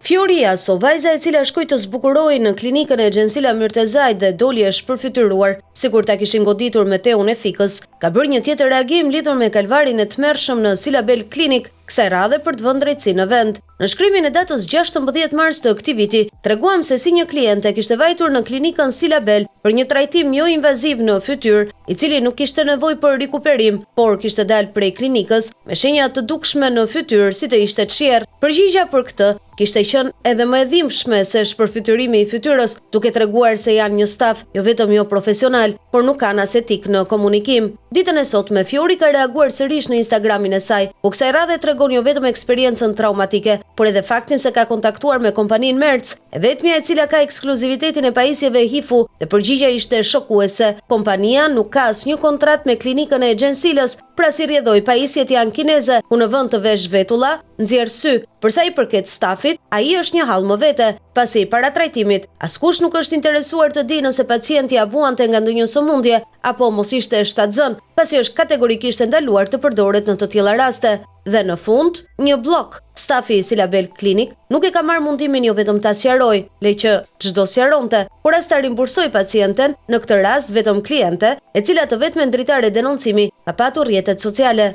Fioria So, vajza e cila shkoi të zbukuroi në klinikën e Xhensila Myrtezajt dhe doli e shpërfytyruar, sikur ta kishin goditur me teun e thikës, ka bërë një tjetër reagim lidhur me kalvarin e tmerrshëm në Silabel Klinik, kësaj radhe për të vënë drejtësi në vend. Në shkrimin e datës 16 mars të këtij viti, treguam se si një kliente kishte vajtur në klinikën Silabel për një trajtim jo invaziv në fytyrë, i cili nuk kishte nevojë për rikuperim, por kishte dalë prej klinikës me shenja të dukshme në fytyrë si të ishte çier. Përgjigjja për këtë kishte qenë edhe më e dhimbshme se shpërfytyrimi i fytyrës, duke treguar se janë një staf jo vetëm jo profesional, por nuk kanë as etik në komunikim. Ditën e sotme Fiori ka reaguar sërish në Instagramin e saj, ku kësaj radhe tregon jo vetëm eksperiencën traumatike, por edhe faktin se ka kontaktuar me kompaninë Merz, e vetmja e cila ka ekskluzivitetin e pajisjeve HIFU, dhe përgjigjja ishte shokuese. Kompania nuk ka asnjë kontratë me klinikën e Xhensilës, pra si rrjedhoi pajisjet janë kineze, ku në vend të vesh vetulla, nxjerr sy. Përsa i përket stafit, ai është një hall më vete, pasi para trajtimit askush nuk është interesuar të di nëse pacienti abuante nga ndonjë sëmundje apo mos ishte shtatzën, pasi është kategorikisht ndaluar të përdoret në të tilla raste. Dhe në fund, një blok. Stafi i Silabel Klinik nuk e ka marrë mundimin jo vetëm ta sqarojë, lej që çdo sqaronte, por as ta rimbursoj pacienten, në këtë rast vetëm kliente, e cila të vetmen dritare denoncimi ka patur rrjetet sociale.